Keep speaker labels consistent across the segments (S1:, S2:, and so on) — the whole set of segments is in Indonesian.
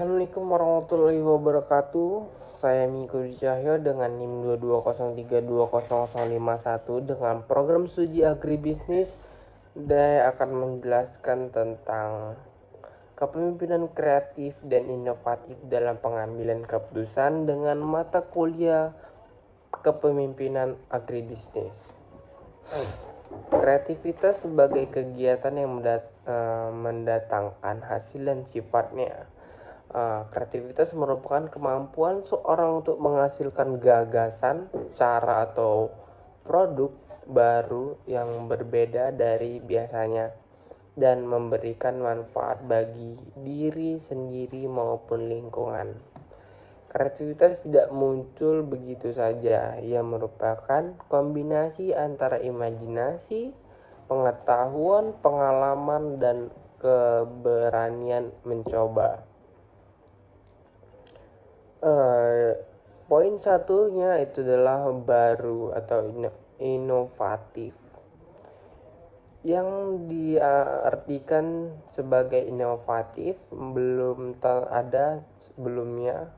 S1: Assalamualaikum warahmatullahi wabarakatuh. Saya Miko Cahyo dengan NIM 2203200051 dengan program studi agribisnis. Saya akan menjelaskan tentang kepemimpinan kreatif dan inovatif dalam pengambilan keputusan dengan mata kuliah kepemimpinan agribisnis. Kreativitas sebagai kegiatan yang mendatangkan hasil dan sifatnya. Kreativitas merupakan kemampuan seorang untuk menghasilkan gagasan, cara atau produk baru yang berbeda dari biasanya dan memberikan manfaat bagi diri sendiri maupun lingkungan. Kreativitas tidak muncul begitu saja. Ia merupakan kombinasi antara imajinasi, pengetahuan, pengalaman, dan keberanian mencoba. Poin satunya itu adalah baru atau inovatif. Yang diartikan sebagai inovatif belum ada sebelumnya,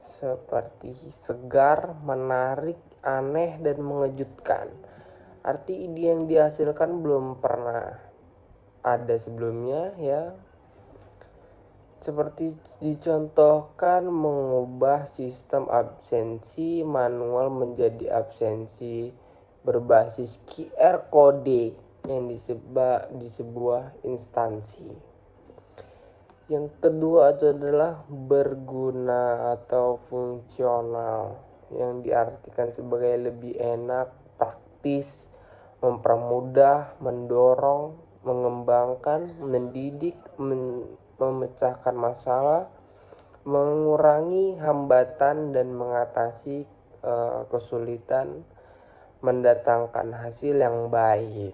S1: seperti segar, menarik, aneh, dan mengejutkan. Arti ide yang dihasilkan belum pernah ada sebelumnya, ya. Seperti dicontohkan mengubah sistem absensi manual menjadi absensi berbasis QR kode yang di sebuah instansi. Yang kedua itu adalah berguna atau fungsional, yang diartikan sebagai lebih enak, praktis, mempermudah, mendorong, mengembangkan, mendidik, memecahkan masalah, mengurangi hambatan dan mengatasi kesulitan, mendatangkan hasil yang baik.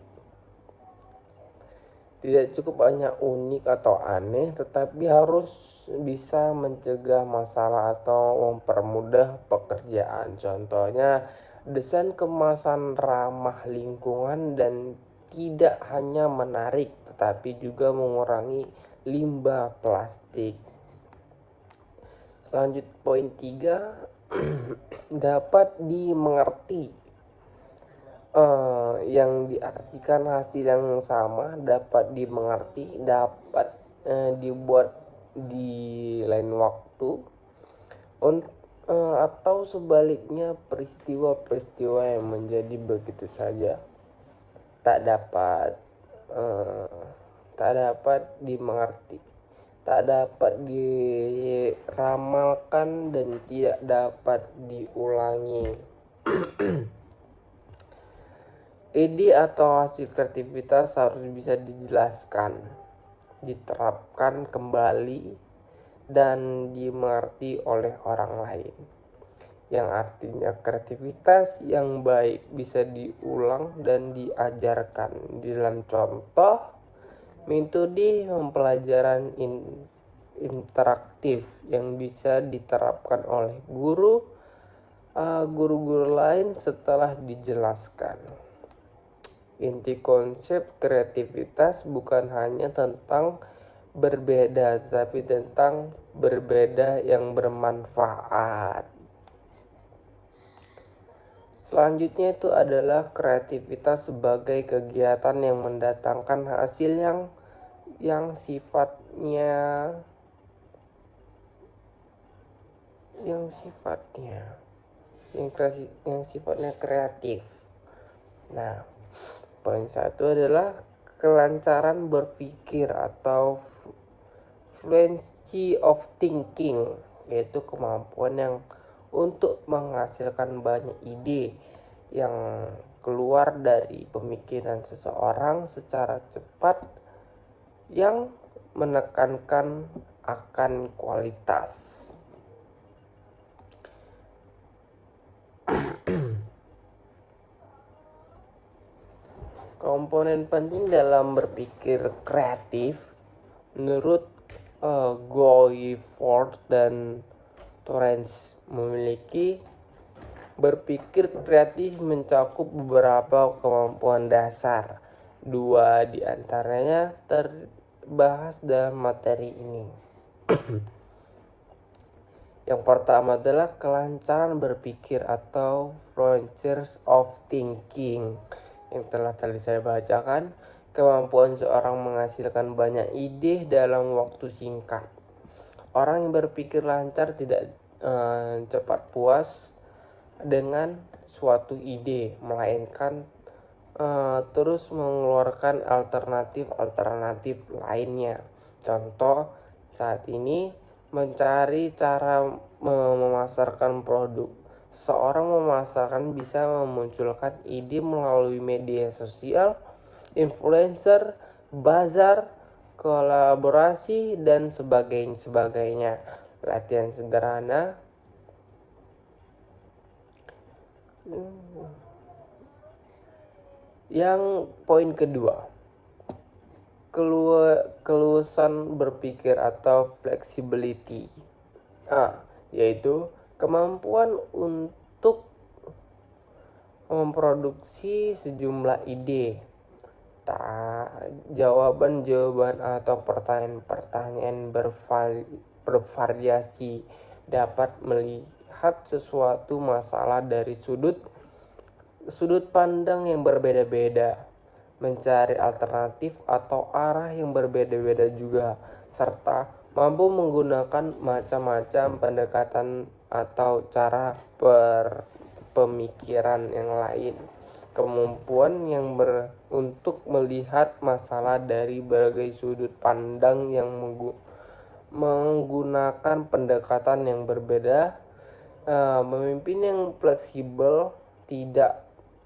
S1: Tidak cukup hanya unik atau aneh, tetapi harus bisa mencegah masalah atau mempermudah pekerjaan. Contohnya, desain kemasan ramah lingkungan dan tidak hanya menarik, tetapi juga mengurangi limbah plastik. Selanjut poin 3, dapat dimengerti. Yang diartikan hasil yang sama, dapat dimengerti, dapat dibuat di lain waktu, atau sebaliknya peristiwa-peristiwa yang menjadi begitu saja tak dapat dimengerti, tak dapat diramalkan, dan tidak dapat diulangi. Ide atau hasil kreativitas harus bisa dijelaskan, diterapkan kembali, dan dimengerti oleh orang lain. Yang artinya kreativitas yang baik bisa diulang dan diajarkan dalam contoh metode pembelajaran interaktif yang bisa diterapkan oleh guru-guru lain setelah dijelaskan. Inti konsep kreativitas bukan hanya tentang berbeda, tapi tentang berbeda yang bermanfaat. Selanjutnya itu adalah kreativitas sebagai kegiatan yang mendatangkan hasil yang sifatnya kreatif. Nah, poin 1 adalah kelancaran berpikir atau fluency of thinking, yaitu kemampuan yang untuk menghasilkan banyak ide yang keluar dari pemikiran seseorang secara cepat, yang menekankan akan kualitas. Komponen penting dalam berpikir kreatif menurut Guy Ford dan Torrance memiliki berpikir kreatif mencakup beberapa kemampuan dasar. 2 di antaranya terbahas dalam materi ini. Yang pertama adalah kelancaran berpikir atau frontiers of thinking. Yang telah tadi saya bacakan, kemampuan seorang menghasilkan banyak ide dalam waktu singkat. Orang yang berpikir lancar tidak cepat puas dengan suatu ide, melainkan terus mengeluarkan alternatif lainnya. Contoh saat ini mencari cara memasarkan produk. Seorang memasarkan bisa memunculkan ide melalui media sosial, influencer, bazar, kolaborasi, dan sebagainya. Latihan sederhana. Yang poin kedua, keluasan berpikir atau flexibility, yaitu kemampuan untuk memproduksi sejumlah ide, jawaban atau pertanyaan bervariasi, dapat melihat sesuatu masalah dari sudut pandang yang berbeda-beda, mencari alternatif atau arah yang berbeda-beda juga, serta mampu menggunakan macam-macam pendekatan atau cara pemikiran yang lain. Kemampuan yang untuk melihat masalah dari berbagai sudut pandang yang menggunakan pendekatan yang berbeda. Pemimpin yang fleksibel tidak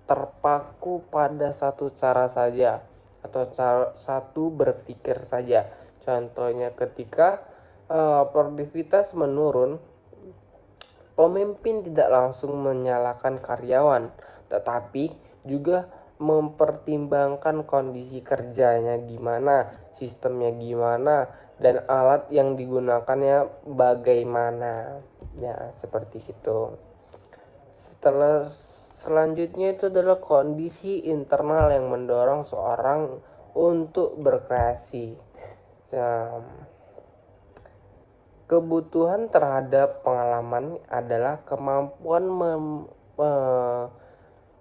S1: terpaku pada satu cara saja atau satu berpikir saja. Contohnya ketika produktivitas menurun, pemimpin tidak langsung menyalahkan karyawan, tetapi juga mempertimbangkan kondisi kerjanya gimana, sistemnya gimana, dan alat yang digunakannya bagaimana. Ya, seperti itu. Selanjutnya itu adalah kondisi internal yang mendorong seorang untuk berkreasi. Kebutuhan terhadap pengalaman adalah kemampuan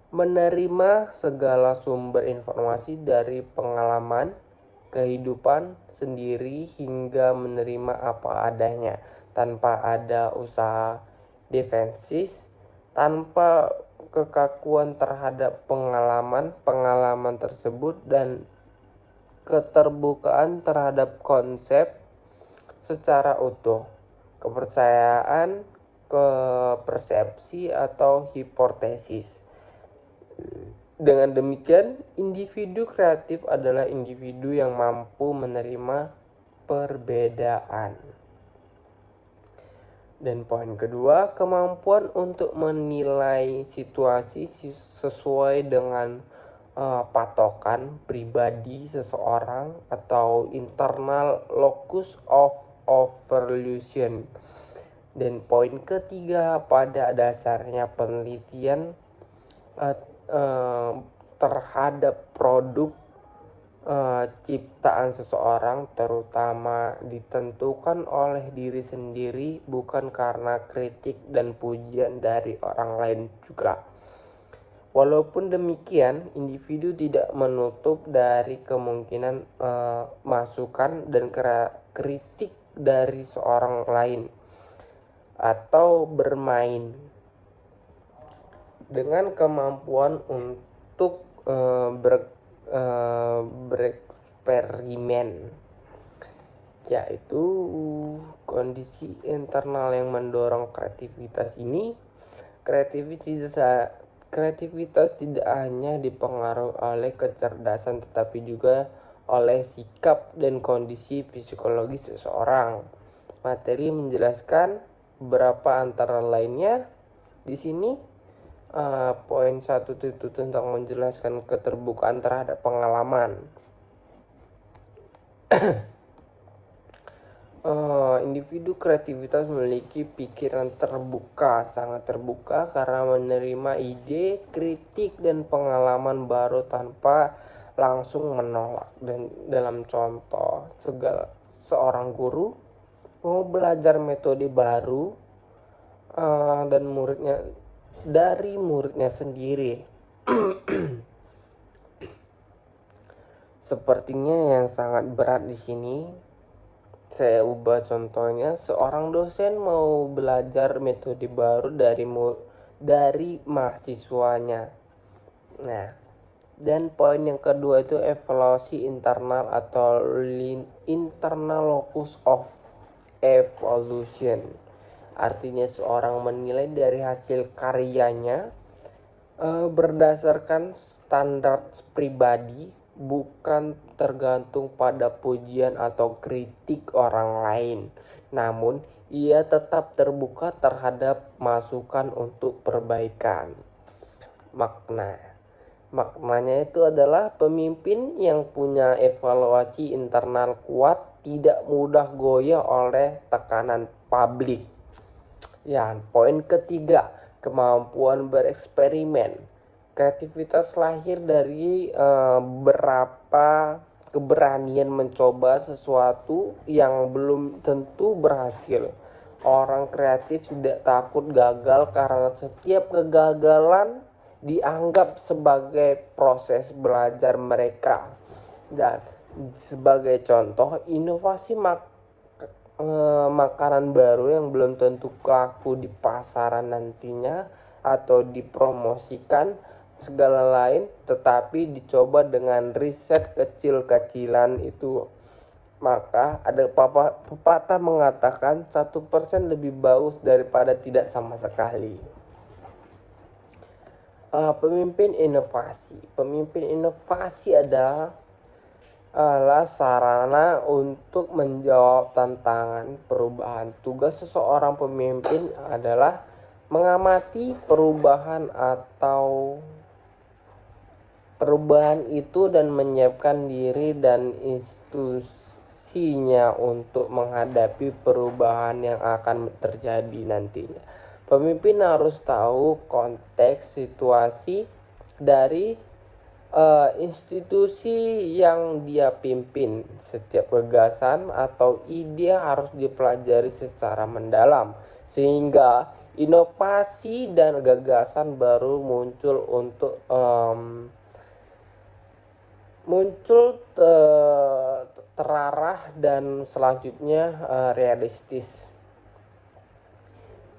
S1: menerima segala sumber informasi dari pengalaman kehidupan sendiri hingga menerima apa adanya tanpa ada usaha defensif, tanpa kekakuan terhadap pengalaman tersebut, dan keterbukaan terhadap konsep secara utuh, kepercayaan, persepsi atau hipotesis. Dengan demikian, individu kreatif adalah individu yang mampu menerima perbedaan. Dan poin kedua, kemampuan untuk menilai situasi sesuai dengan patokan pribadi seseorang atau internal locus of evaluation. Dan poin ketiga, pada dasarnya penelitian terhadap produk ciptaan seseorang terutama ditentukan oleh diri sendiri, bukan karena kritik dan pujian dari orang lain juga. Walaupun demikian, individu tidak menutup dari kemungkinan masukan dan kritik dari seorang lain, atau bermain dengan kemampuan untuk bereksperimen, yaitu kondisi internal yang mendorong kreativitas ini. Kreativitas tidak hanya dipengaruhi oleh kecerdasan, tetapi juga oleh sikap dan kondisi psikologis seseorang. Materi menjelaskan beberapa antara lainnya di sini. Poin 1 itu tentang menjelaskan keterbukaan terhadap pengalaman. Individu kreativitas memiliki pikiran terbuka, sangat terbuka, karena menerima ide, kritik, dan pengalaman baru tanpa langsung menolak. Dan dalam contoh, seorang guru mau belajar metode baru, dan muridnya sendiri. Sepertinya yang sangat berat di sini, saya ubah contohnya, seorang dosen mau belajar metode baru dari mahasiswanya. Nah, dan poin yang kedua itu evaluasi internal atau internal locus of evaluation. Artinya seorang menilai dari hasil karyanya berdasarkan standar pribadi, bukan tergantung pada pujian atau kritik orang lain. Namun, ia tetap terbuka terhadap masukan untuk perbaikan. Maknanya itu adalah pemimpin yang punya evaluasi internal kuat, tidak mudah goyah oleh tekanan publik. Ya, poin ketiga, kemampuan bereksperimen. Kreativitas lahir dari keberanian mencoba sesuatu yang belum tentu berhasil. Orang kreatif tidak takut gagal karena setiap kegagalan dianggap sebagai proses belajar mereka. Dan sebagai contoh, inovasi makanan baru yang belum tentu laku di pasaran nantinya atau dipromosikan segala lain, tetapi dicoba dengan riset kecil-kecilan itu. Maka ada pepatah mengatakan 1% lebih bagus daripada tidak sama sekali. Pemimpin inovasi adalah sarana untuk menjawab tantangan perubahan. Tugas seseorang pemimpin adalah mengamati perubahan itu dan menyiapkan diri dan institusinya untuk menghadapi perubahan yang akan terjadi nantinya. Pemimpin harus tahu konteks situasi dari institusi yang dia pimpin. Setiap gagasan atau ide harus dipelajari secara mendalam, sehingga inovasi dan gagasan baru muncul terarah dan selanjutnya realistis.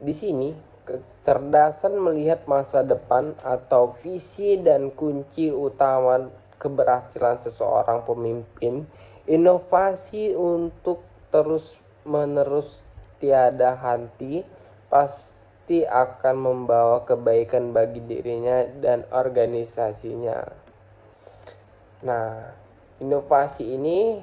S1: Di sini kecerdasan melihat masa depan atau visi dan kunci utama keberhasilan seseorang pemimpin. Inovasi untuk terus-menerus tiada henti pasti akan membawa kebaikan bagi dirinya dan organisasinya. Nah, inovasi ini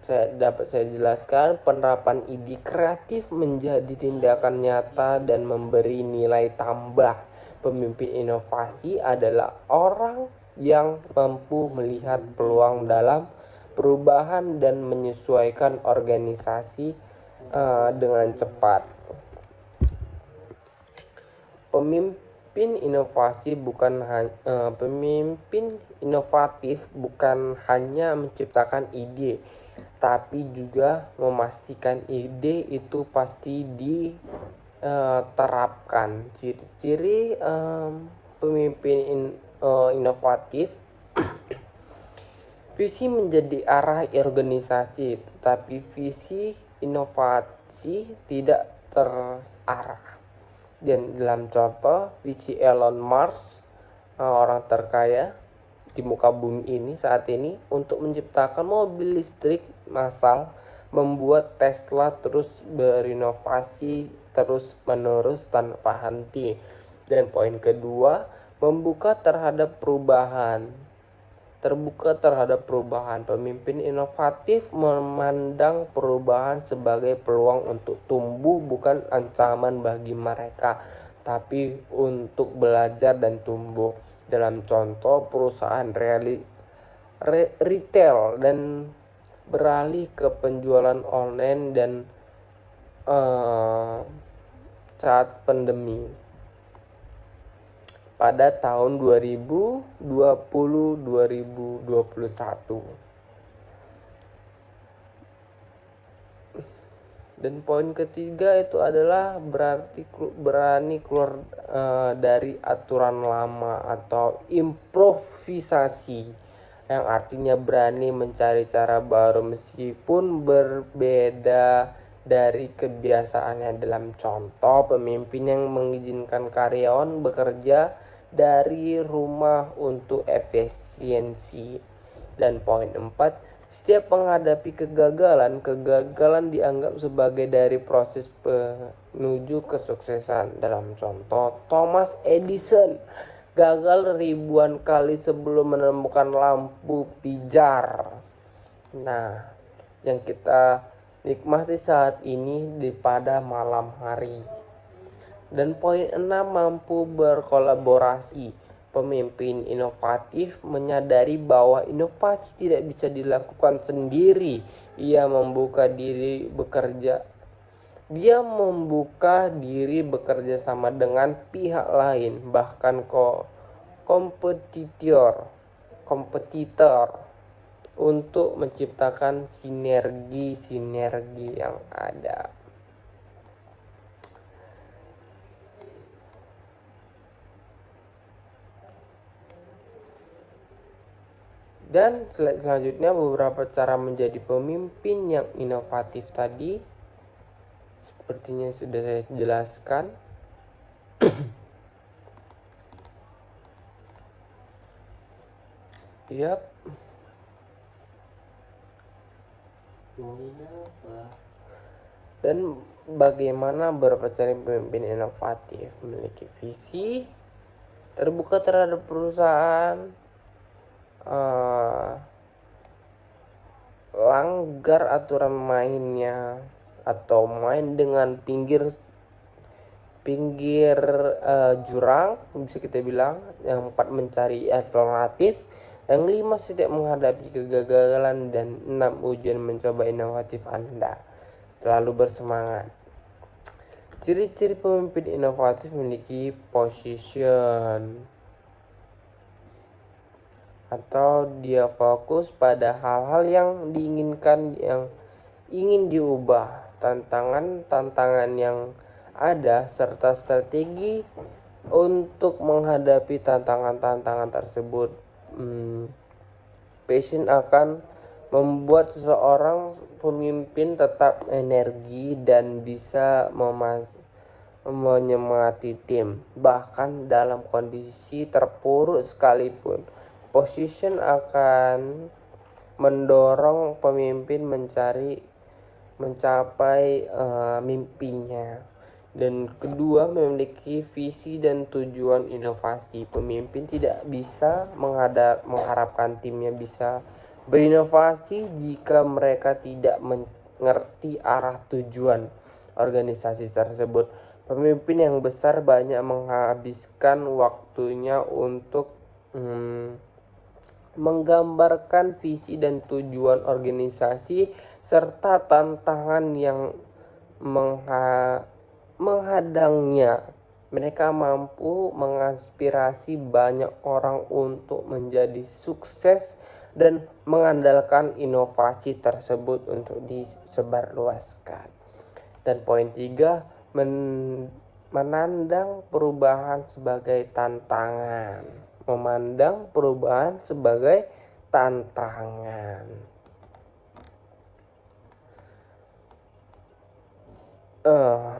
S1: saya jelaskan, penerapan ide kreatif menjadi tindakan nyata dan memberi nilai tambah. Pemimpin inovasi adalah orang yang mampu melihat peluang dalam perubahan dan menyesuaikan organisasi dengan cepat. Pemimpin inovatif bukan hanya menciptakan ide, tapi juga memastikan ide itu pasti diterapkan. Ciri-ciri pemimpin inovatif: visi menjadi arah organisasi, tetapi visi inovasi tidak terarah. Dan dalam contoh, visi Elon Musk, orang terkaya di muka bumi ini saat ini, untuk menciptakan mobil listrik massal, membuat Tesla terus berinovasi terus menerus tanpa henti. Dan poin kedua, terbuka terhadap perubahan. Pemimpin inovatif memandang perubahan sebagai peluang untuk tumbuh, bukan ancaman bagi mereka, tapi untuk belajar dan tumbuh. Dalam contoh, perusahaan retail dan beralih ke penjualan online dan saat pandemi pada tahun 2020-2021. Dan poin ketiga itu adalah berani keluar dari aturan lama atau improvisasi, yang artinya berani mencari cara baru meskipun berbeda dari kebiasaannya. Dalam contoh, pemimpin yang mengizinkan karyawan bekerja dari rumah untuk efisiensi. Dan poin 4, setiap menghadapi kegagalan dianggap sebagai dari proses menuju kesuksesan. Dalam contoh, Thomas Edison gagal ribuan kali sebelum menemukan lampu pijar. Nah, yang kita nikmati saat ini pada malam hari. Dan poin 6, mampu berkolaborasi. Pemimpin inovatif menyadari bahwa inovasi tidak bisa dilakukan sendiri. Dia membuka diri bekerja sama dengan pihak lain, bahkan kompetitor untuk menciptakan sinergi yang ada. Dan selanjutnya beberapa cara menjadi pemimpin yang inovatif tadi sepertinya sudah saya jelaskan. Yap. Dan bagaimana berpacaran pemimpin inovatif? Memiliki visi, terbuka terhadap perusahaan, langgar aturan mainnya atau main dengan pinggir jurang, bisa kita bilang. Yang 4, mencari alternatif. Yang 5, tidak menghadapi kegagalan. Dan 6, ujian mencoba inovatif Anda. Selalu bersemangat. Ciri-ciri pemimpin inovatif memiliki position, atau dia fokus pada hal-hal yang diinginkan, yang ingin diubah, tantangan yang ada, serta strategi untuk menghadapi tantangan tersebut. Passion akan membuat seseorang pemimpin tetap energi dan bisa menyemangati tim, bahkan dalam kondisi terpuruk sekalipun. Position akan mendorong pemimpin mencapai mimpinya. Dan kedua, memiliki visi dan tujuan inovasi. Pemimpin tidak bisa mengharapkan timnya bisa berinovasi jika mereka tidak mengerti arah tujuan organisasi tersebut. Pemimpin yang besar banyak menghabiskan waktunya untuk menggambarkan visi dan tujuan organisasi serta tantangan yang menghadangnya. Mereka mampu menginspirasi banyak orang untuk menjadi sukses dan mengandalkan inovasi tersebut untuk disebarluaskan. Dan poin 3, memandang perubahan sebagai tantangan.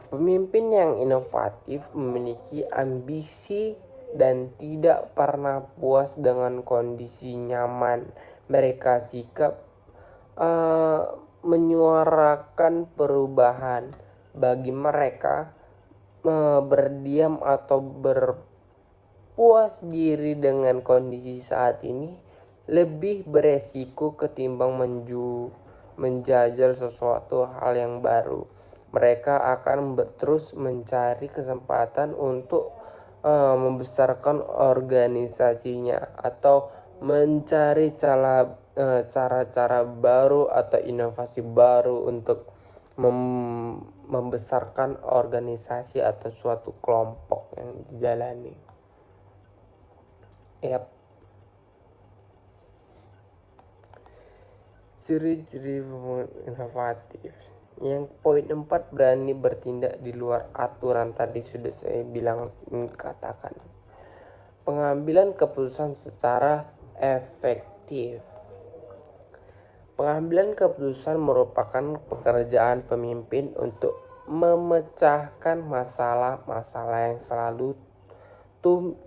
S1: Pemimpin yang inovatif memiliki ambisi dan tidak pernah puas dengan kondisi nyaman. Mereka sikap menyuarakan perubahan. Bagi mereka, berdiam atau berpuas diri dengan kondisi saat ini lebih beresiko ketimbang menjajal sesuatu hal yang baru. Mereka akan terus mencari kesempatan untuk membesarkan organisasinya atau mencari cara-cara baru atau inovasi baru untuk membesarkan organisasi atau suatu kelompok yang dijalani. Yap. Ciri-ciri inovatif. Yang poin 4, berani bertindak di luar aturan. Tadi sudah saya bilang, katakan pengambilan keputusan secara efektif. Pengambilan keputusan merupakan pekerjaan pemimpin untuk memecahkan masalah-masalah yang selalu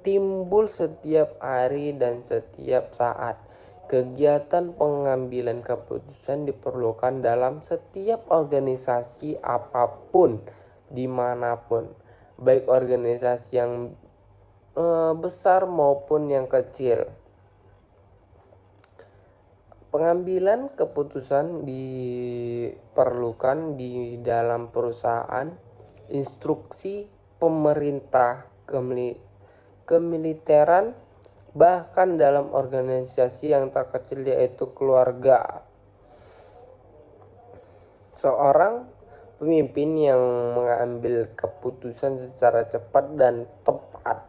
S1: timbul setiap hari dan setiap saat. Kegiatan pengambilan keputusan diperlukan dalam setiap organisasi apapun, dimanapun, baik organisasi yang besar maupun yang kecil. Pengambilan keputusan diperlukan di dalam perusahaan, instruksi pemerintah, kemiliteran, bahkan dalam organisasi yang terkecil yaitu keluarga. Seorang pemimpin yang mengambil keputusan secara cepat dan tepat,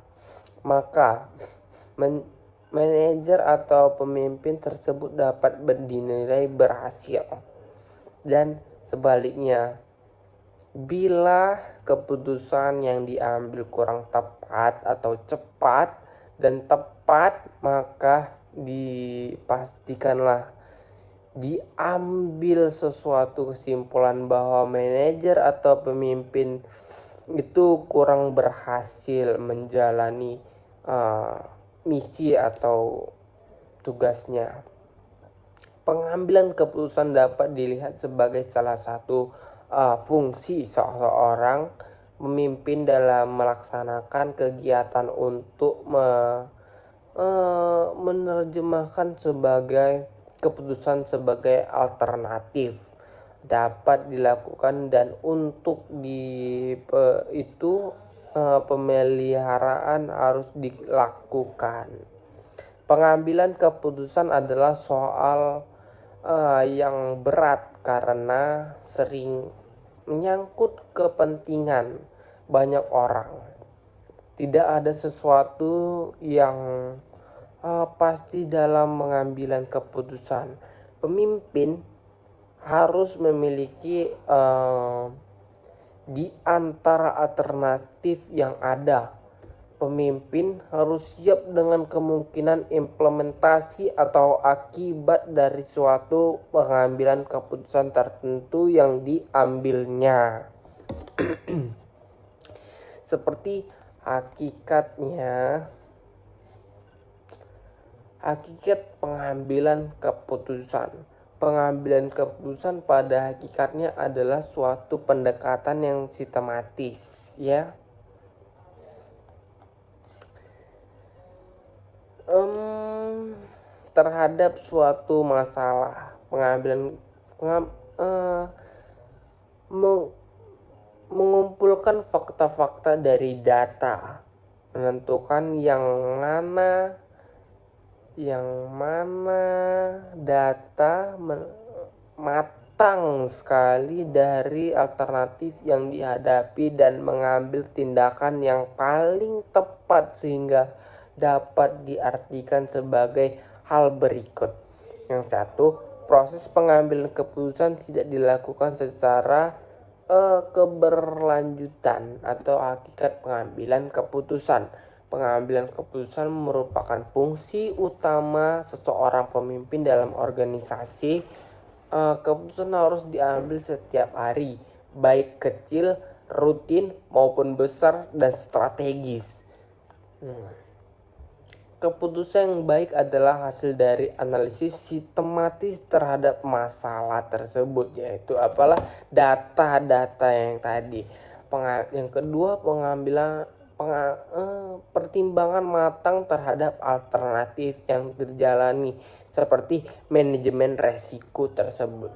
S1: maka manajer atau pemimpin tersebut dapat dinilai berhasil. Dan sebaliknya, bila keputusan yang diambil kurang tepat atau cepat dan tepat, maka dipastikanlah diambil sesuatu kesimpulan bahwa manajer atau pemimpin itu kurang berhasil menjalani misi atau tugasnya. Pengambilan keputusan dapat dilihat sebagai salah satu fungsi seorang pemimpin dalam melaksanakan kegiatan untuk menerjemahkan sebagai keputusan sebagai alternatif dapat dilakukan, dan untuk pemeliharaan harus dilakukan. Pengambilan keputusan adalah soal yang berat karena sering menyangkut kepentingan banyak orang. Tidak ada sesuatu yang pasti dalam pengambilan keputusan. Pemimpin harus memiliki di antara alternatif yang ada. Pemimpin harus siap dengan kemungkinan implementasi atau akibat dari suatu pengambilan keputusan tertentu yang diambilnya. Seperti hakikat pengambilan keputusan. Pengambilan keputusan pada hakikatnya adalah suatu pendekatan yang sistematis, ya. Terhadap suatu masalah. Mengumpulkan fakta-fakta dari data, menentukan yang mana data matang sekali dari alternatif yang dihadapi, dan mengambil tindakan yang paling tepat sehingga dapat diartikan sebagai hal berikut. Yang satu, proses pengambilan keputusan tidak dilakukan secara keberlanjutan atau hakikat pengambilan keputusan. Pengambilan keputusan merupakan fungsi utama seseorang pemimpin dalam organisasi. Keputusan harus diambil setiap hari, baik kecil, rutin maupun besar dan strategis. Keputusan yang baik adalah hasil dari analisis sistematis terhadap masalah tersebut, yaitu apalah data-data yang tadi. Yang kedua, pertimbangan matang terhadap alternatif yang terjalani, seperti manajemen resiko tersebut.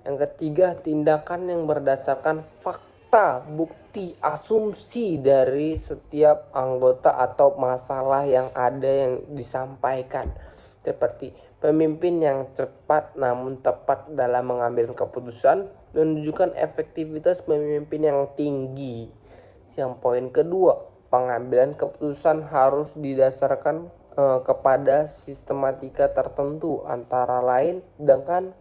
S1: Yang ketiga, tindakan yang berdasarkan fakta, bukti, asumsi dari setiap anggota atau masalah yang ada yang disampaikan, seperti pemimpin yang cepat namun tepat dalam mengambil keputusan menunjukkan efektivitas pemimpin yang tinggi. Yang poin kedua, pengambilan keputusan harus didasarkan kepada sistematika tertentu, antara lain dengan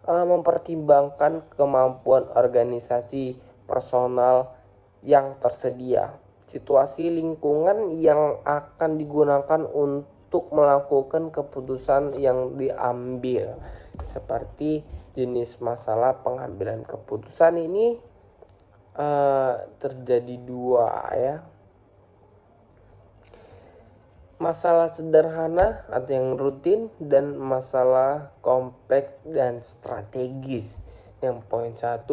S1: mempertimbangkan kemampuan organisasi personal yang tersedia, situasi lingkungan yang akan digunakan untuk melakukan keputusan yang diambil, seperti jenis masalah pengambilan keputusan ini terjadi dua ya. Masalah sederhana atau yang rutin dan masalah kompleks dan strategis. Yang poin 1,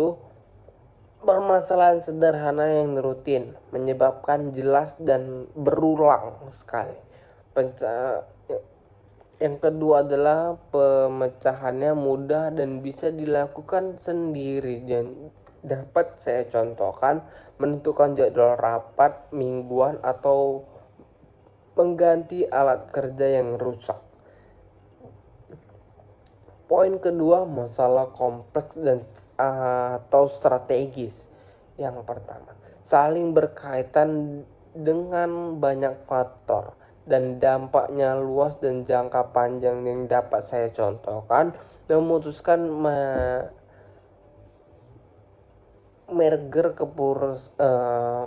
S1: permasalahan sederhana yang rutin menyebabkan jelas dan berulang sekali. Yang kedua adalah pemecahannya mudah dan bisa dilakukan sendiri. Dan dapat saya contohkan menentukan jadwal rapat mingguan atau mengganti alat kerja yang rusak. Poin kedua, masalah kompleks dan atau strategis. Yang pertama, saling berkaitan dengan banyak faktor dan dampaknya luas dan jangka panjang. Yang dapat saya contohkan, memutuskan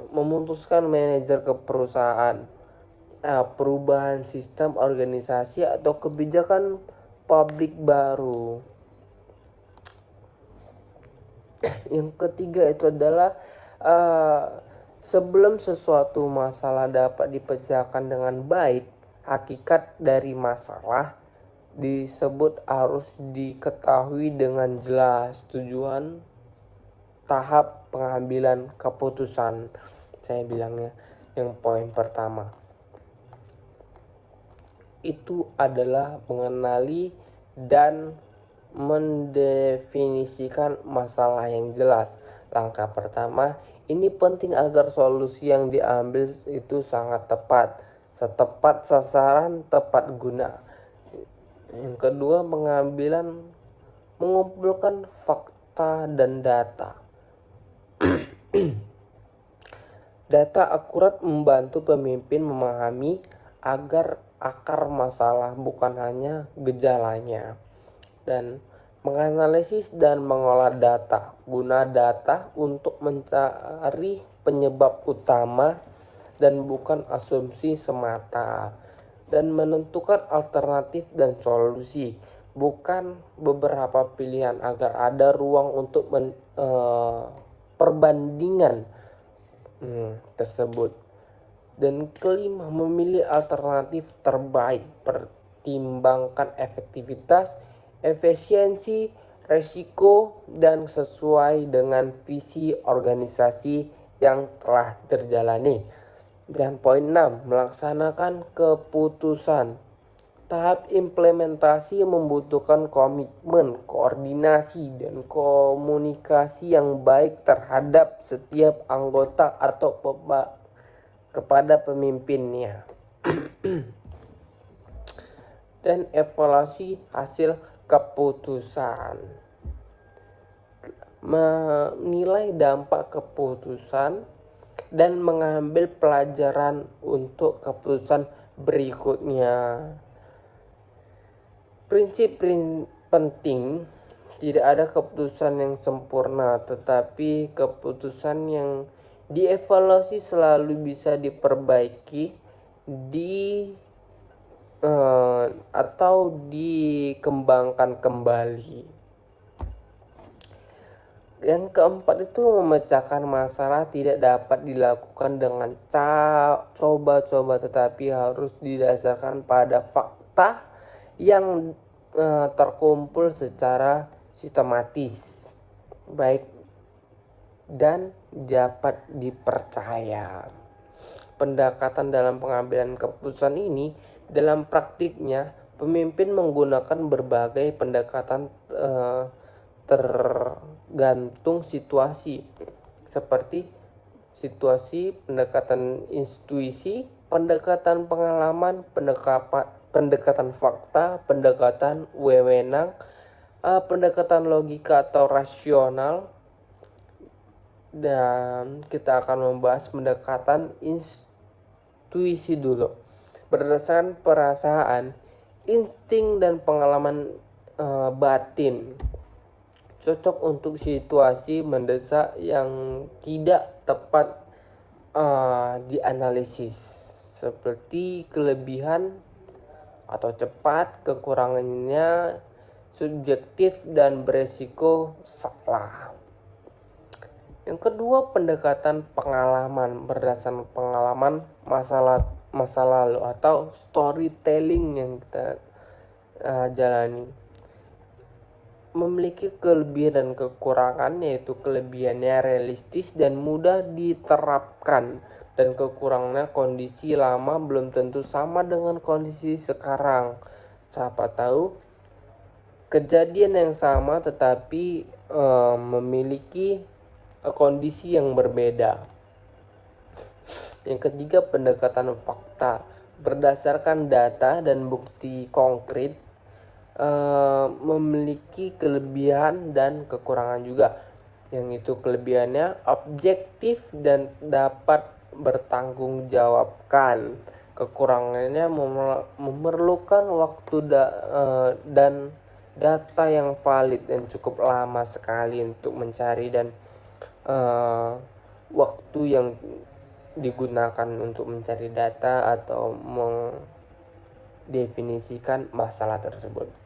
S1: memutuskan manajer ke perusahaan, perubahan sistem organisasi atau kebijakan publik baru. Yang ketiga itu adalah sebelum sesuatu masalah dapat dipecahkan dengan baik, hakikat dari masalah disebut harus diketahui dengan jelas. Tujuan tahap pengambilan keputusan, saya bilangnya yang poin pertama itu adalah mengenali dan mendefinisikan masalah yang jelas. Langkah pertama ini penting agar solusi yang diambil itu sangat tepat, setepat sasaran, tepat guna. Yang kedua, mengumpulkan fakta dan data. Data akurat membantu pemimpin memahami agar akar masalah bukan hanya gejalanya, dan menganalisis dan mengolah data. Guna data untuk mencari penyebab utama dan bukan asumsi semata, dan menentukan alternatif dan solusi, bukan beberapa pilihan, agar ada ruang untuk perbandingan tersebut. Dan kelima, memilih alternatif terbaik, pertimbangkan efektivitas, efisiensi, resiko, dan sesuai dengan visi organisasi yang telah terjalani. Dan poin 6, melaksanakan keputusan. Tahap implementasi membutuhkan komitmen, koordinasi, dan komunikasi yang baik terhadap setiap anggota atau kepada pemimpinnya. Dan evaluasi hasil keputusan, menilai dampak keputusan dan mengambil pelajaran untuk keputusan berikutnya. Prinsip penting, tidak ada keputusan yang sempurna, tetapi keputusan yang dievaluasi selalu bisa diperbaiki atau dikembangkan kembali. Yang keempat itu, memecahkan masalah tidak dapat dilakukan dengan coba-coba, tetapi harus didasarkan pada fakta yang terkumpul secara sistematis, baik dan dapat dipercaya. Pendekatan dalam pengambilan keputusan ini, dalam praktiknya pemimpin menggunakan berbagai pendekatan tergantung situasi, seperti situasi, pendekatan intuisi, pendekatan pengalaman, pendekatan fakta, pendekatan wewenang, pendekatan logika atau rasional. Dan kita akan membahas pendekatan intuisi dulu. Berdasarkan perasaan, insting, dan pengalaman batin. cocok untuk situasi mendesak yang tidak tepat dianalisis, seperti kelebihan atau cepat, kekurangannya subjektif dan beresiko salah. Yang kedua, pendekatan pengalaman berdasarkan pengalaman masa lalu atau storytelling yang kita jalani. Memiliki kelebihan dan kekurangan, yaitu kelebihannya realistis dan mudah diterapkan, dan kekurangannya kondisi lama belum tentu sama dengan kondisi sekarang. Siapa tahu kejadian yang sama tetapi memiliki kondisi yang berbeda. Yang ketiga, pendekatan fakta berdasarkan data dan bukti konkret, memiliki kelebihan dan kekurangan juga. Yang itu kelebihannya objektif dan dapat bertanggung jawabkan. Kekurangannya memerlukan waktu dan data yang valid dan cukup lama sekali untuk mencari, dan waktu yang digunakan untuk mencari data atau mendefinisikan masalah tersebut.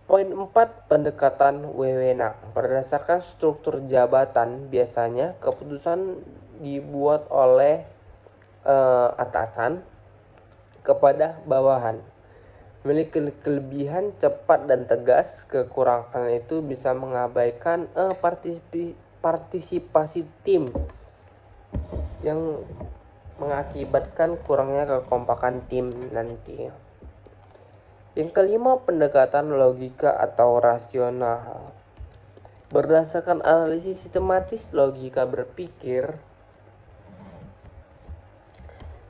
S1: Poin 4, pendekatan wewenang berdasarkan struktur jabatan. Biasanya keputusan dibuat oleh atasan kepada bawahan. Memiliki kelebihan cepat dan tegas, kekurangan itu bisa mengabaikan partisipasi tim yang mengakibatkan kurangnya kekompakan tim nanti. Yang kelima, pendekatan logika atau rasional berdasarkan analisis sistematis. Logika berpikir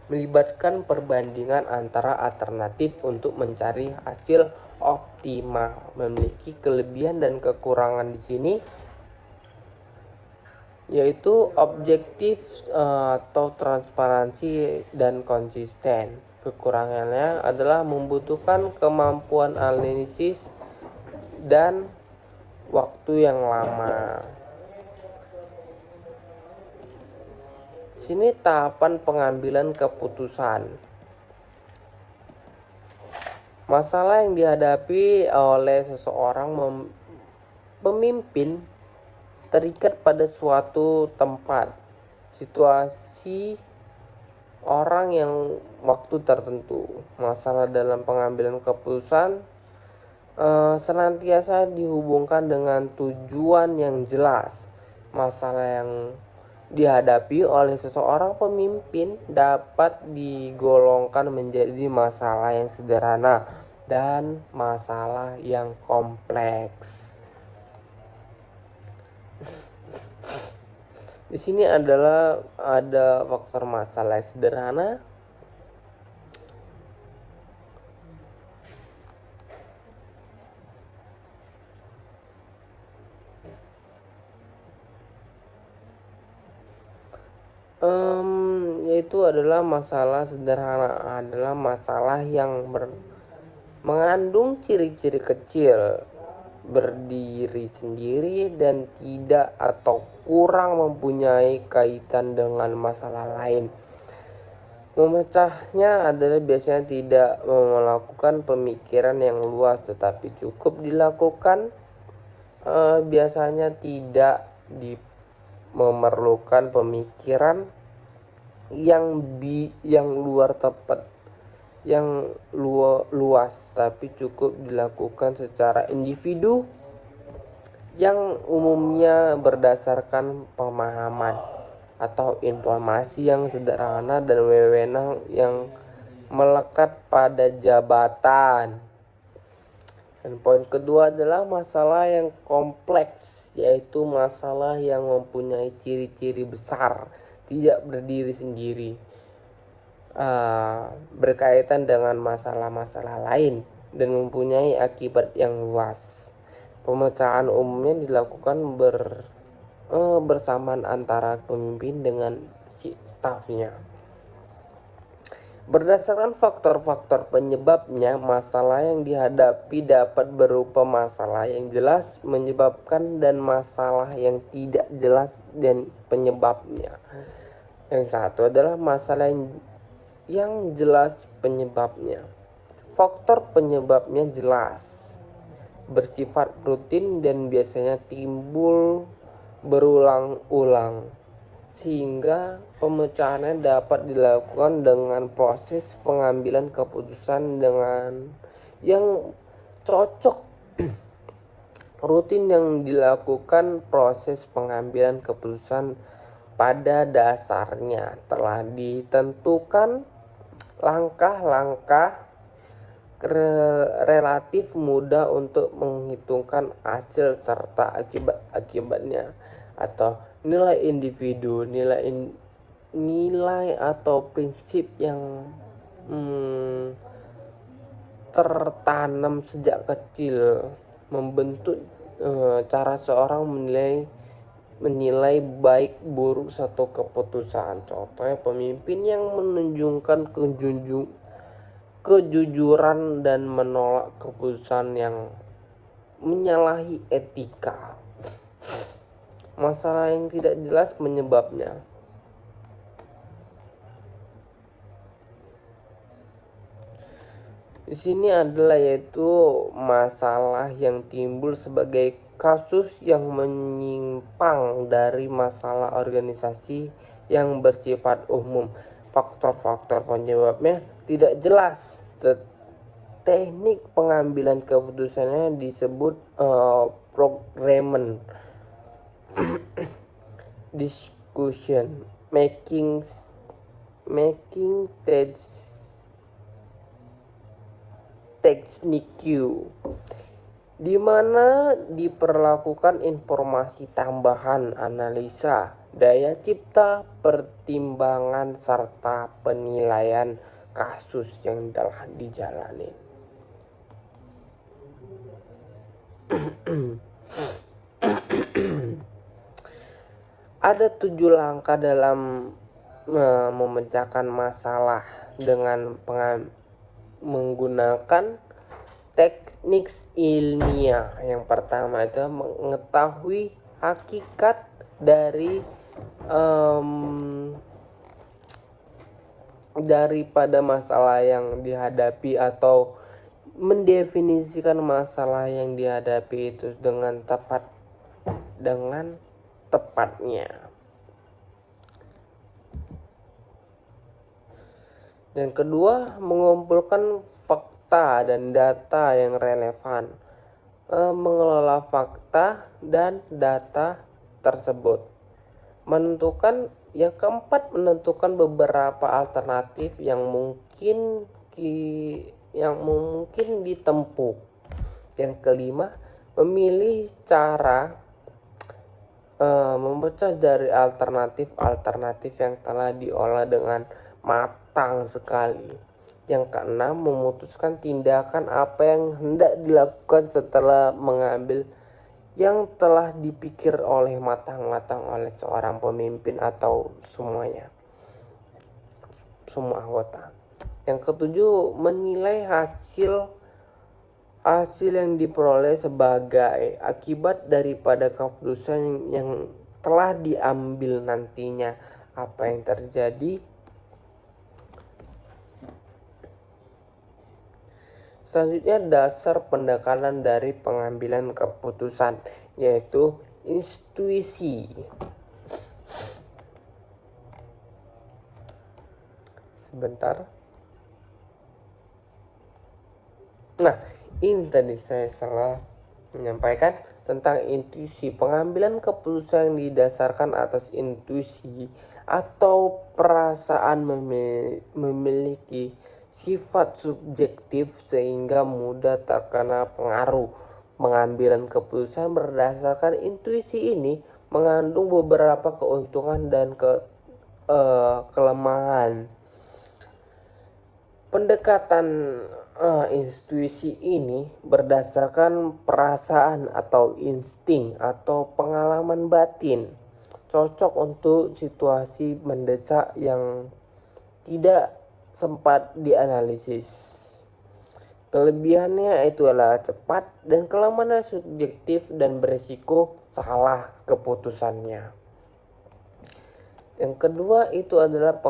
S1: melibatkan perbandingan antara alternatif untuk mencari hasil optimal. Memiliki kelebihan dan kekurangan di sini, yaitu objektif atau transparansi dan konsisten. Kekurangannya adalah membutuhkan kemampuan analisis dan waktu yang lama. Sini tahapan pengambilan keputusan. Masalah yang dihadapi oleh seseorang pemimpin terikat pada suatu tempat, situasi, orang yang waktu tertentu. Masalah dalam pengambilan keputusan senantiasa dihubungkan dengan tujuan yang jelas. Masalah yang dihadapi oleh seseorang pemimpin dapat digolongkan menjadi masalah yang sederhana dan masalah yang kompleks. Di sini ada faktor masalah yang sederhana, yaitu adalah masalah sederhana, adalah masalah yang mengandung ciri-ciri kecil, berdiri sendiri, dan tidak atau kurang mempunyai kaitan dengan masalah lain. Memecahnya adalah biasanya tidak melakukan pemikiran yang luas, tetapi cukup dilakukan biasanya tidak memerlukan pemikiran yang luas, tapi cukup dilakukan secara individu yang umumnya berdasarkan pemahaman atau informasi yang sederhana dan wewenang yang melekat pada jabatan. Dan poin kedua adalah masalah yang kompleks, yaitu masalah yang mempunyai ciri-ciri besar, tidak berdiri sendiri, berkaitan dengan masalah-masalah lain dan mempunyai akibat yang luas. Pemecahan umumnya dilakukan bersamaan antara pemimpin dengan stafnya. Berdasarkan faktor-faktor penyebabnya, masalah yang dihadapi dapat berupa masalah yang jelas menyebabkan dan masalah yang tidak jelas dan penyebabnya. Yang satu adalah masalah yang jelas penyebabnya. Faktor penyebabnya jelas, bersifat rutin dan biasanya timbul berulang-ulang, sehingga pemecahannya dapat dilakukan dengan proses pengambilan keputusan dengan yang cocok. Rutin yang dilakukan proses pengambilan keputusan pada dasarnya telah ditentukan langkah-langkah relatif mudah untuk menghitungkan hasil serta akibat-akibatnya atau nilai individu, nilai atau prinsip yang tertanam sejak kecil membentuk cara seorang menilai baik buruk satu keputusan. Contohnya pemimpin yang menunjukkan kejujuran dan menolak keputusan yang menyalahi etika. Masalah yang tidak jelas penyebabnya. Di sini adalah yaitu masalah yang timbul sebagai kasus yang menyimpang dari masalah organisasi yang bersifat umum. Faktor-faktor penyebabnya tidak jelas. Teknik pengambilan keputusannya disebut programming, discussion making teknik, di mana diperlakukan informasi tambahan, analisa, daya cipta, pertimbangan, serta penilaian kasus yang telah dijalani. Ada 7 langkah dalam memecahkan masalah dengan menggunakan teknik ilmiah. Yang pertama itu mengetahui hakikat daripada masalah yang dihadapi atau mendefinisikan masalah yang dihadapi itu dengan tepatnya. Dan kedua, mengumpulkan fakta dan data yang relevan, mengelola fakta dan data tersebut. Yang keempat, menentukan beberapa alternatif yang mungkin ditempuh. Yang kelima, memilih cara memecah dari alternatif yang telah diolah dengan matang sekali. Yang keenam, memutuskan tindakan apa yang hendak dilakukan setelah mengambil yang telah dipikir oleh matang-matang oleh seorang pemimpin atau semua anggota. Yang ketujuh, menilai hasil yang diperoleh sebagai akibat daripada keputusan yang telah diambil nantinya. Apa yang terjadi? Selanjutnya, dasar pendekatan dari pengambilan keputusan, yaitu intuisi. Sebentar. Nah, ini tadi saya salah menyampaikan tentang intuisi. Pengambilan keputusan yang didasarkan atas intuisi atau perasaan memiliki sifat subjektif sehingga mudah terkena pengaruh. Pengambilan keputusan berdasarkan intuisi ini mengandung beberapa keuntungan dan kelemahan. Pendekatan intuisi ini berdasarkan perasaan atau insting atau pengalaman batin, cocok untuk situasi mendesak yang tidak sempat dianalisis. Kelebihannya itu adalah cepat dan kelemahannya subjektif dan beresiko salah keputusannya. Yang kedua itu adalah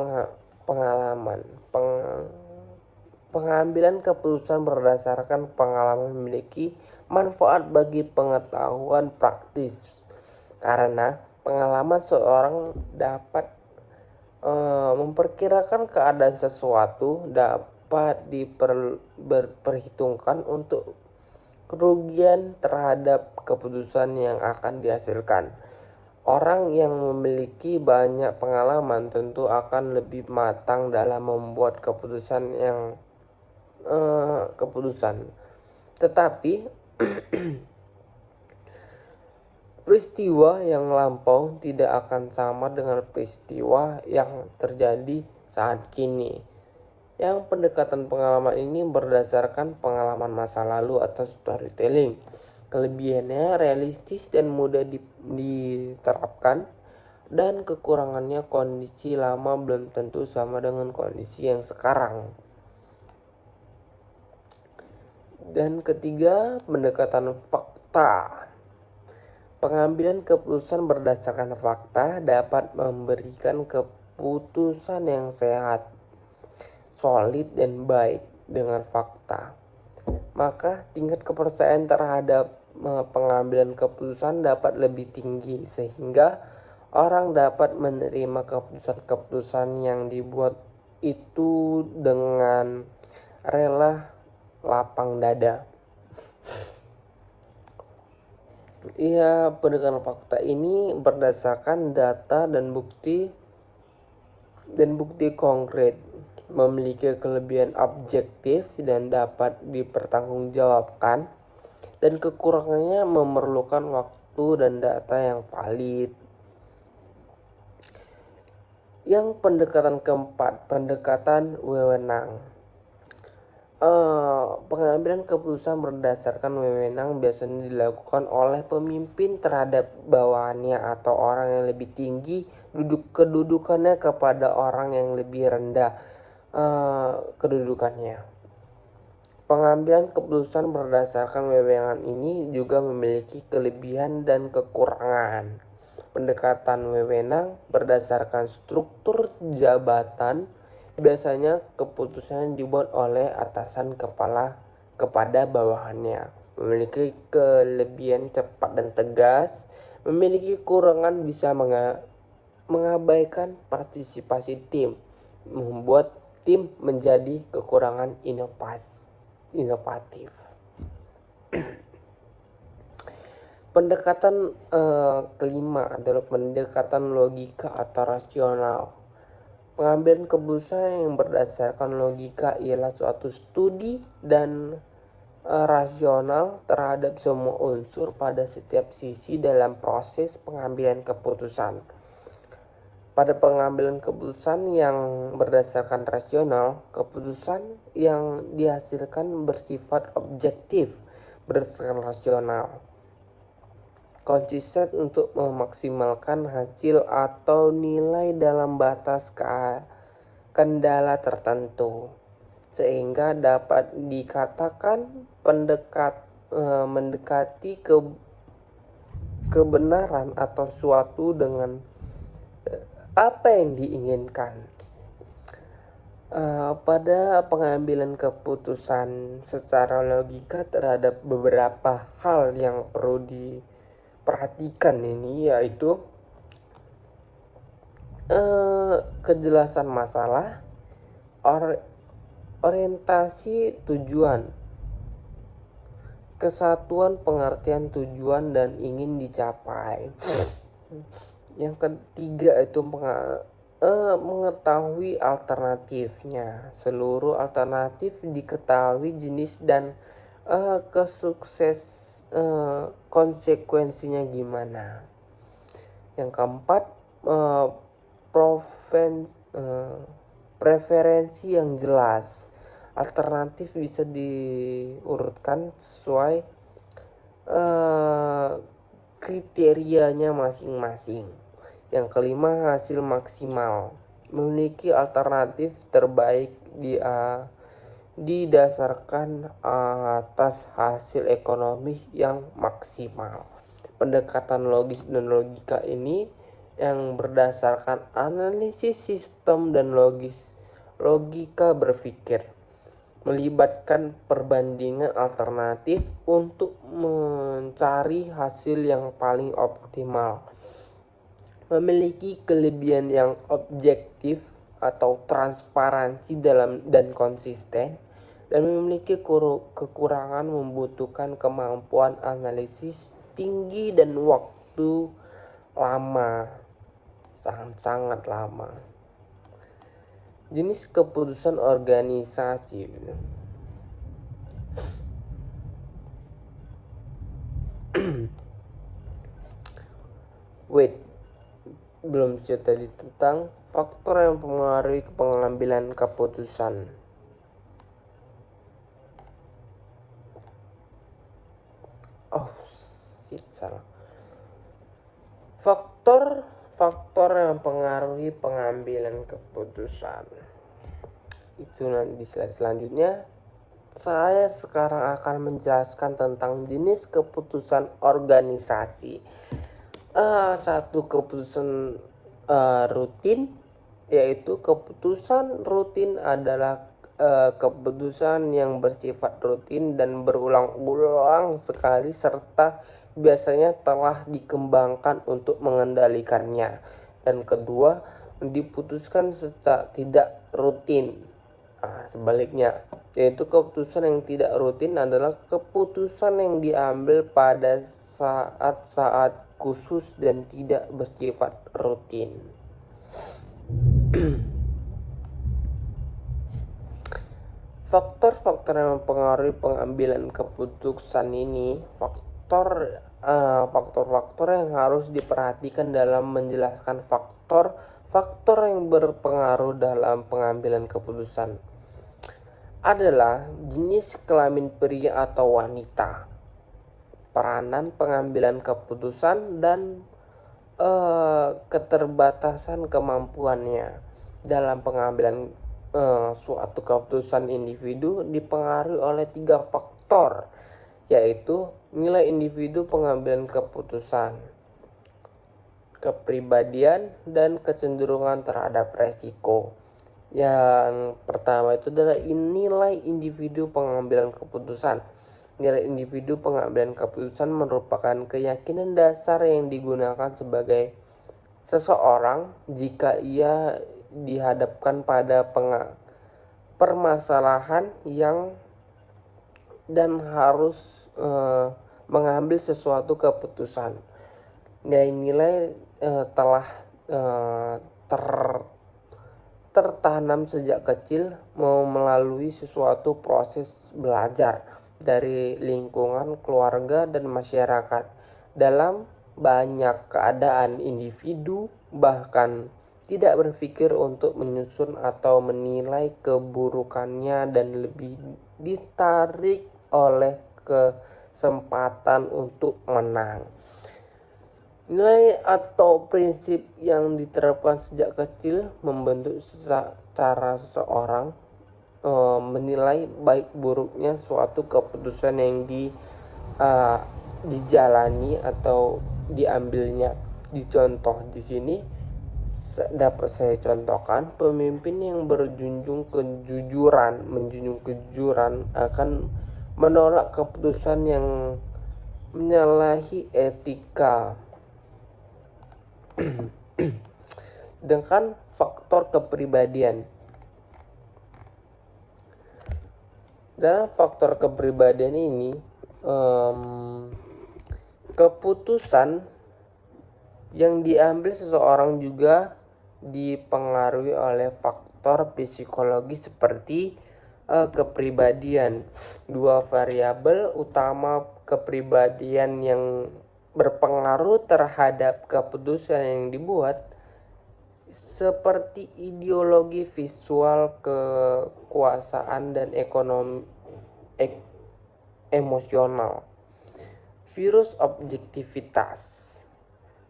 S1: pengalaman. Pengambilan keputusan berdasarkan pengalaman memiliki manfaat bagi pengetahuan praktis. Karena pengalaman seorang dapat memperkirakan keadaan sesuatu, dapat diperhitungkan untuk kerugian terhadap keputusan yang akan dihasilkan. Orang yang memiliki banyak pengalaman tentu akan lebih matang dalam membuat keputusan. Tetapi peristiwa yang lampau tidak akan sama dengan peristiwa yang terjadi saat kini. Yang pendekatan pengalaman ini berdasarkan pengalaman masa lalu atau storytelling. Kelebihannya realistis dan mudah diterapkan, dan kekurangannya kondisi lama belum tentu sama dengan kondisi yang sekarang. Dan ketiga, pendekatan fakta. Pengambilan keputusan berdasarkan fakta dapat memberikan keputusan yang sehat, solid, dan baik dengan fakta. Maka tingkat kepercayaan terhadap pengambilan keputusan dapat lebih tinggi, sehingga orang dapat menerima keputusan-keputusan yang dibuat itu dengan rela lapang dada. Pendekatan fakta ini berdasarkan data dan bukti konkret, memiliki kelebihan objektif dan dapat dipertanggungjawabkan, dan kekurangannya memerlukan waktu dan data yang valid. Yang pendekatan keempat, pendekatan wewenang. Pengambilan keputusan berdasarkan wewenang biasanya dilakukan oleh pemimpin terhadap bawahannya atau orang yang lebih tinggi kedudukannya kepada orang yang lebih rendah kedudukannya. Pengambilan keputusan berdasarkan wewenang ini juga memiliki kelebihan dan kekurangan. Pendekatan wewenang berdasarkan struktur jabatan. Biasanya keputusan dibuat oleh atasan kepada bawahannya, memiliki kelebihan cepat dan tegas, memiliki kekurangan bisa mengabaikan partisipasi tim, membuat tim menjadi kekurangan inovatif. Pendekatan kelima adalah pendekatan logika atau rasional. Pengambilan keputusan yang berdasarkan logika ialah suatu studi dan rasional terhadap semua unsur pada setiap sisi dalam proses pengambilan keputusan. Pada pengambilan keputusan yang berdasarkan rasional, keputusan yang dihasilkan bersifat objektif berdasarkan rasional, konsisten untuk memaksimalkan hasil atau nilai dalam batas kendala tertentu, sehingga dapat dikatakan mendekati kebenaran atau suatu dengan apa yang diinginkan. Pada pengambilan keputusan secara logika terhadap beberapa hal yang perlu diperhatikan ini, yaitu kejelasan masalah, orientasi tujuan, kesatuan pengertian tujuan dan ingin dicapai. Yang ketiga itu mengetahui alternatifnya. Seluruh alternatif diketahui jenis dan konsekuensinya gimana. Yang keempat, preferensi yang jelas. Alternatif bisa diurutkan sesuai kriterianya masing-masing. Yang kelima, hasil maksimal. memiliki alternatif terbaik didasarkan atas hasil ekonomi yang maksimal. Pendekatan logis dan logika ini yang berdasarkan analisis sistem dan logika berpikir, melibatkan perbandingan alternatif untuk mencari hasil yang paling optimal, memiliki kelebihan yang objektif atau transparansi dalam dan konsisten, dan memiliki kekurangan membutuhkan kemampuan analisis tinggi dan waktu lama, sangat lama. Jenis keputusan organisasi. Belum cerita tadi tentang faktor yang mempengaruhi pengambilan keputusan. Salah. Faktor yang mempengaruhi pengambilan keputusan. Itu nanti di slide selanjutnya. Saya sekarang akan menjelaskan tentang jenis keputusan organisasi. Satu keputusan rutin, yaitu keputusan rutin adalah keputusan yang bersifat rutin dan berulang-ulang sekali serta biasanya telah dikembangkan untuk mengendalikannya. Dan kedua, diputuskan secara tidak rutin. Sebaliknya, yaitu keputusan yang tidak rutin adalah keputusan yang diambil pada saat-saat khusus dan tidak bersifat rutin. Faktor-faktor yang mempengaruhi pengambilan keputusan ini, faktor-faktor yang harus diperhatikan dalam menjelaskan faktor yang berpengaruh dalam pengambilan keputusan adalah jenis kelamin pria atau wanita, peranan pengambilan keputusan, dan keterbatasan kemampuannya dalam pengambilan suatu keputusan. Individu dipengaruhi oleh 3 faktor, yaitu nilai individu pengambilan keputusan, kepribadian, dan kecenderungan terhadap resiko. Yang pertama itu adalah nilai individu pengambilan keputusan. Nilai individu pengambilan keputusan merupakan keyakinan dasar yang digunakan sebagai seseorang jika ia dihadapkan pada permasalahan dan harus mengambil sesuatu keputusan. Nilai-nilai telah tertanam sejak kecil melalui suatu proses belajar dari lingkungan, keluarga, dan masyarakat. Dalam banyak keadaan, individu bahkan tidak berpikir untuk menyusun atau menilai keburukannya dan lebih ditarik oleh kesempatan untuk menang. Nilai atau prinsip yang diterapkan sejak kecil membentuk cara seseorang menilai baik buruknya suatu keputusan yang dijalani atau diambilnya. Dicontoh di sini dapat saya contohkan, pemimpin yang menjunjung kejujuran akan menolak keputusan yang menyalahi etika. Dengan faktor kepribadian. Dalam faktor kepribadian ini, keputusan yang diambil seseorang juga dipengaruhi oleh faktor psikologi seperti kepribadian. 2 variabel utama kepribadian yang berpengaruh terhadap keputusan yang dibuat, seperti ideologi visual, kekuasaan, dan emosional. Virus objektivitas.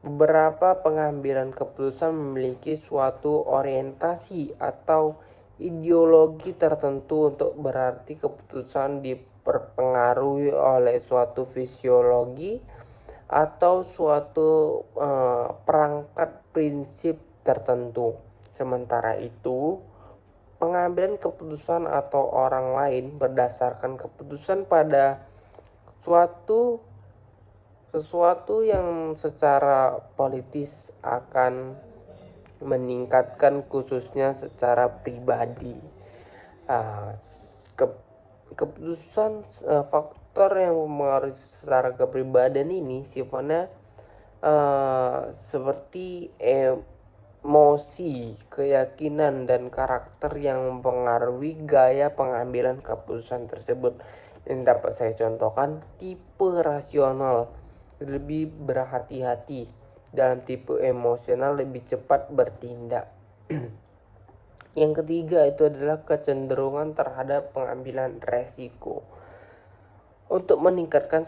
S1: Beberapa pengambilan keputusan memiliki suatu orientasi atau ideologi tertentu, untuk berarti keputusan diperpengaruhi oleh suatu fisiologi atau suatu perangkat prinsip tertentu. Sementara itu, pengambilan keputusan atau orang lain berdasarkan keputusan pada sesuatu yang secara politis akan meningkatkan, khususnya secara pribadi. Ah, keputusan faktor yang mempengaruhi secara kepribadian ini sifatnya seperti emosi, keyakinan, dan karakter yang mempengaruhi gaya pengambilan keputusan tersebut. Yang dapat saya contohkan, tipe rasional lebih berhati-hati, dalam tipe emosional lebih cepat bertindak. Yang ketiga itu adalah kecenderungan terhadap pengambilan resiko. Untuk meningkatkan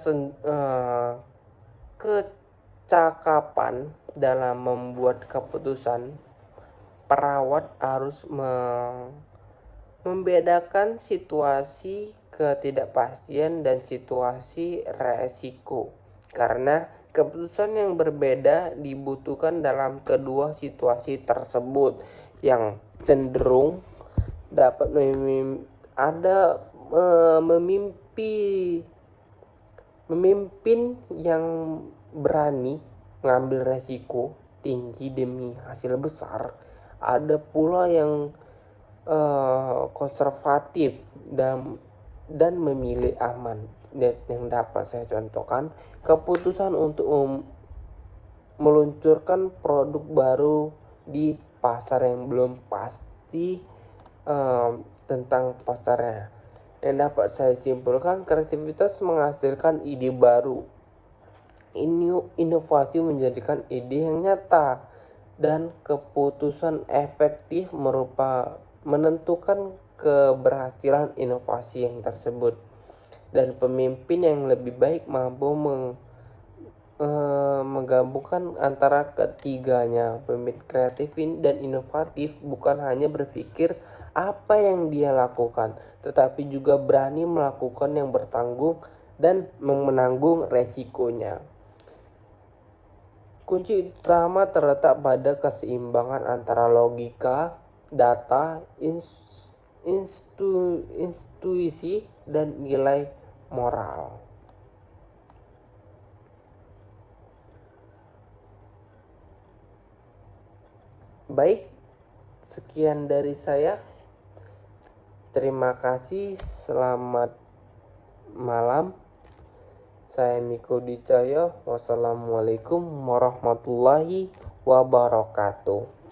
S1: kecakapan dalam membuat keputusan, perawat harus membedakan situasi ketidakpastian dan situasi resiko, karena keputusan yang berbeda dibutuhkan dalam kedua situasi tersebut, yang cenderung dapat memimpin yang berani mengambil resiko tinggi demi hasil besar. Ada pula yang konservatif dan memilih aman. Yang dapat saya contohkan, keputusan untuk meluncurkan produk baru di pasar yang belum pasti tentang pasarnya. Yang dapat saya simpulkan, kreativitas menghasilkan ide baru, inovasi menjadikan ide yang nyata, dan keputusan efektif menentukan keberhasilan inovasi yang tersebut. Dan pemimpin yang lebih baik mampu menggabungkan antara ketiganya. Pemimpin kreatif dan inovatif bukan hanya berpikir apa yang dia lakukan, tetapi juga berani melakukan yang bertanggung dan menanggung resikonya. Kunci utama terletak pada keseimbangan antara logika, data, intuisi, dan nilai moral. Baik, sekian dari saya. Terima kasih, selamat malam. Saya Miko Dicahyo. Wassalamualaikum warahmatullahi wabarakatuh.